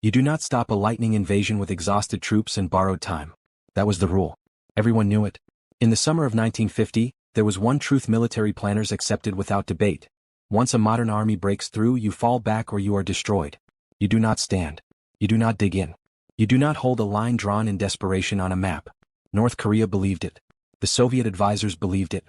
You do not stop a lightning invasion with exhausted troops and borrowed time. That was the rule. Everyone knew it. In the summer of 1950, there was one truth military planners accepted without debate. Once a modern army breaks through, you fall back or you are destroyed. You do not stand. You do not dig in. You do not hold a line drawn in desperation on a map. North Korea believed it. The Soviet advisors believed it.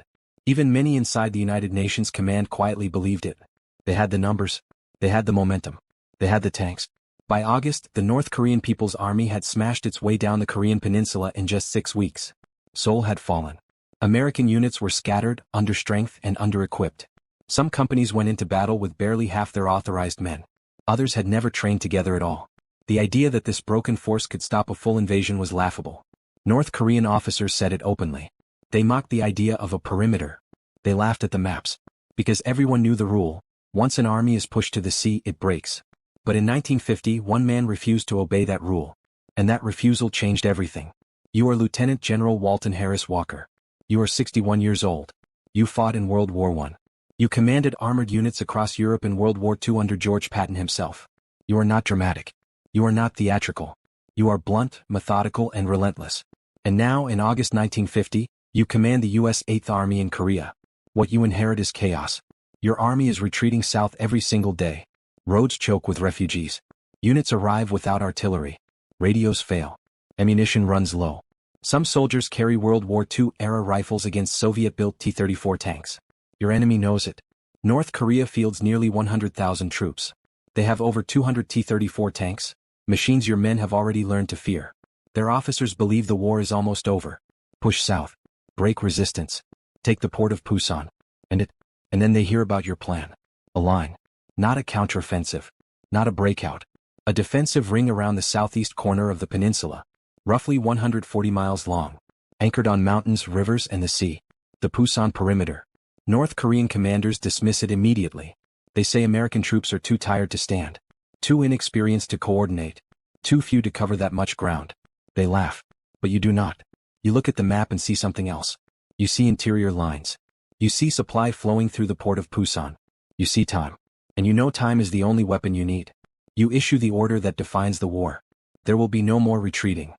Even many inside the United Nations command quietly believed it. They had the numbers. They had the momentum. They had the tanks. By August, the North Korean People's Army had smashed its way down the Korean peninsula in just 6 weeks. Seoul had fallen. American units were scattered, understrength, and under-equipped. Some companies went into battle with barely half their authorized men. Others had never trained together at all. The idea that this broken force could stop a full invasion was laughable. North Korean officers said it openly. They mocked the idea of a perimeter. They laughed at the maps. Because everyone knew the rule: once an army is pushed to the sea, it breaks. But in 1950, one man refused to obey that rule. And that refusal changed everything. You are Lieutenant General Walton Harris Walker. You are 61 years old. You fought in World War I. You commanded armored units across Europe in World War II under George Patton himself. You are not dramatic. You are not theatrical. You are blunt, methodical, and relentless. And now, in August 1950, you command the U.S. 8th Army in Korea. What you inherit is chaos. Your army is retreating south every single day. Roads choke with refugees. Units arrive without artillery. Radios fail. Ammunition runs low. Some soldiers carry World War II-era rifles against Soviet-built T-34 tanks. Your enemy knows it. North Korea fields nearly 100,000 troops. They have over 200 T-34 tanks, machines your men have already learned to fear. Their officers believe the war is almost over. Push south. Break resistance. Take the port of Pusan. And then they hear about your plan. A line. Not a counteroffensive. Not a breakout. A defensive ring around the southeast corner of the peninsula. Roughly 140 miles long. Anchored on mountains, rivers, and the sea. The Pusan Perimeter. North Korean commanders dismiss it immediately. They say American troops are too tired to stand. Too inexperienced to coordinate. Too few to cover that much ground. They laugh. But you do not. You look at the map and see something else. You see interior lines. You see supply flowing through the port of Pusan. You see time. And you know time is the only weapon you need. You issue the order that defines the war. There will be no more retreating.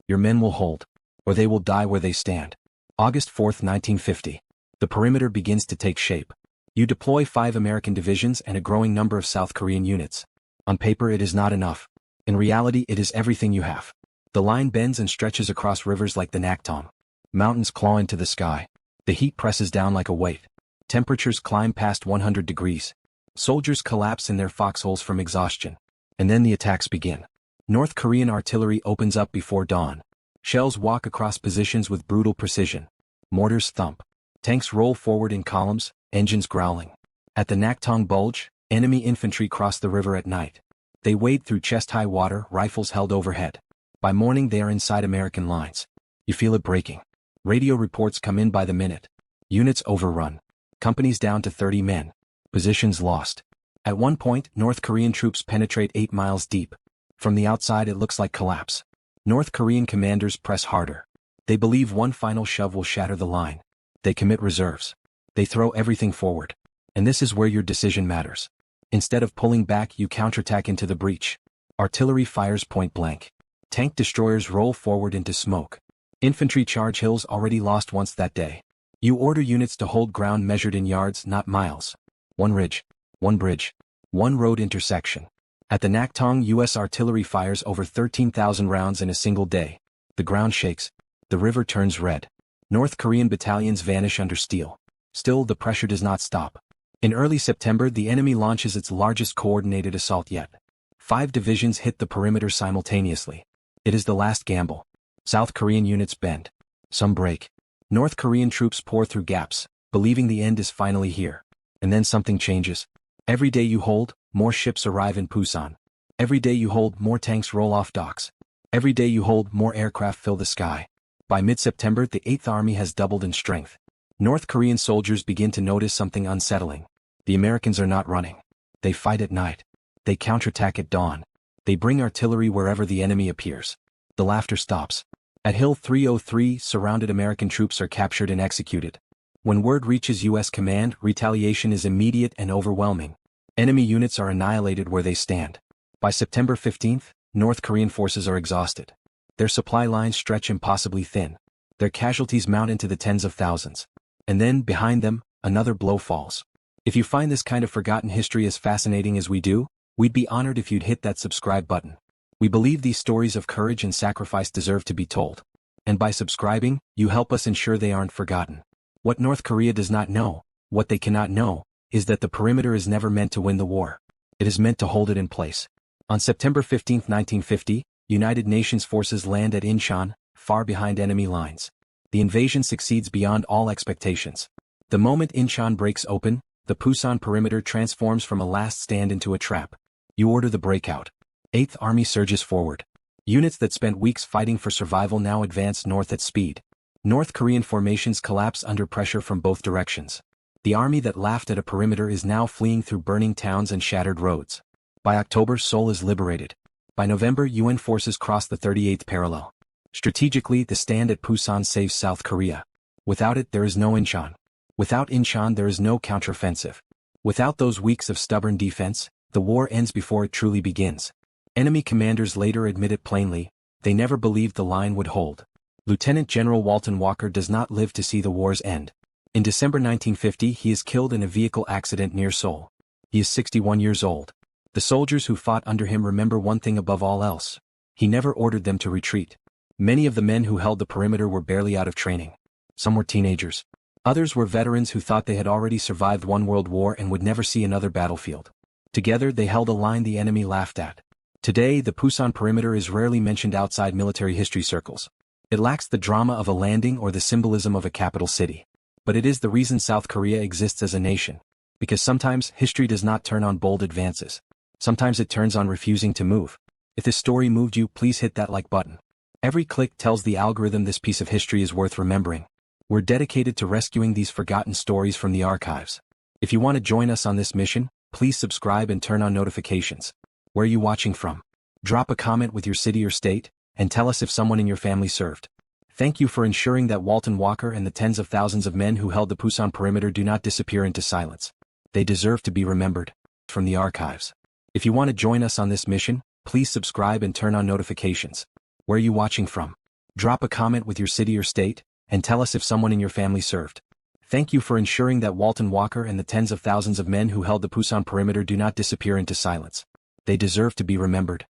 Your men will hold. Or they will die where they stand. August 4, 1950. The perimeter begins to take shape. You deploy 5 American divisions and a growing number of South Korean units. On paper it is not enough. In reality it is everything you have. The line bends and stretches across rivers like the Naktom. Mountains claw into the sky. The heat presses down like a weight. Temperatures climb past 100 degrees. Soldiers collapse in their foxholes from exhaustion. And then the attacks begin. North Korean artillery opens up before dawn. Shells walk across positions with brutal precision. Mortars thump. Tanks roll forward in columns, engines growling. At the Naktom Bulge, enemy infantry cross the river at night. They wade through chest-high water, rifles held overhead. By morning they are inside American lines. You feel it breaking. Radio reports come in by the minute. Units overrun. Companies down to 30 men. Positions lost. At one point, North Korean troops penetrate 8 miles deep. From the outside it looks like collapse. North Korean commanders press harder. They believe one final shove will shatter the line. They commit reserves. They throw everything forward. And this is where your decision matters. Instead of pulling back, you counterattack into the breach. Artillery fires point blank. Tank destroyers roll forward into smoke. Infantry charge hills already lost once that day. You order units to hold ground measured in yards, not miles. One ridge. One bridge. One road intersection. At the Naktom, U.S. artillery fires over 13,000 rounds in a single day. The ground shakes. The river turns red. North Korean battalions vanish under steel. Still, the pressure does not stop. In early September, the enemy launches its largest coordinated assault yet. 5 divisions hit the perimeter simultaneously. It is the last gamble. South Korean units bend. Some break. North Korean troops pour through gaps, believing the end is finally here. And then something changes. Every day you hold, more ships arrive in Pusan. Every day you hold, more tanks roll off docks. Every day you hold, more aircraft fill the sky. By mid-September, the 8th Army has doubled in strength. North Korean soldiers begin to notice something unsettling. The Americans are not running. They fight at night. They counterattack at dawn. They bring artillery wherever the enemy appears. The laughter stops. At Hill 303, surrounded American troops are captured and executed. When word reaches U.S. command, retaliation is immediate and overwhelming. Enemy units are annihilated where they stand. By September 15th, North Korean forces are exhausted. Their supply lines stretch impossibly thin. Their casualties mount into the tens of thousands. And then, behind them, another blow falls. If you find this kind of forgotten history as fascinating as we do, we'd be honored if you'd hit that subscribe button. We believe these stories of courage and sacrifice deserve to be told. And by subscribing, you help us ensure they aren't forgotten. What North Korea does not know, what they cannot know, is that the perimeter is never meant to win the war. It is meant to hold it in place. On September 15, 1950, United Nations forces land at Incheon, far behind enemy lines. The invasion succeeds beyond all expectations. The moment Incheon breaks open, the Pusan Perimeter transforms from a last stand into a trap. You order the breakout. 8th Army surges forward. Units that spent weeks fighting for survival now advance north at speed. North Korean formations collapse under pressure from both directions. The army that laughed at a perimeter is now fleeing through burning towns and shattered roads. By October, Seoul is liberated. By November, UN forces cross the 38th parallel. Strategically, the stand at Pusan saves South Korea. Without it, there is no Incheon. Without Incheon, there is no counteroffensive. Without those weeks of stubborn defense, the war ends before it truly begins. Enemy commanders later admit it plainly, they never believed the line would hold. Lieutenant General Walton Walker does not live to see the war's end. In December 1950, he is killed in a vehicle accident near Seoul. He is 61 years old. The soldiers who fought under him remember one thing above all else. He never ordered them to retreat. Many of the men who held the perimeter were barely out of training. Some were teenagers. Others were veterans who thought they had already survived one world war and would never see another battlefield. Together they held a line the enemy laughed at. Today, the Pusan Perimeter is rarely mentioned outside military history circles. It lacks the drama of a landing or the symbolism of a capital city. But it is the reason South Korea exists as a nation. Because sometimes, history does not turn on bold advances. Sometimes it turns on refusing to move. If this story moved you, please hit that like button. Every click tells the algorithm this piece of history is worth remembering. We're dedicated to rescuing these forgotten stories from the archives. If you want to join us on this mission, please subscribe and turn on notifications. Where are you watching from? Drop a comment with your city or state, and tell us if someone in your family served. Thank you for ensuring that Walton Walker and the tens of thousands of men who held the Pusan Perimeter do not disappear into silence. They deserve to be remembered from the archives. If you want to join us on this mission, please subscribe and turn on notifications. Where are you watching from? Drop a comment with your city or state, and tell us if someone in your family served. Thank you for ensuring that Walton Walker and the tens of thousands of men who held the Pusan Perimeter do not disappear into silence. They deserve to be remembered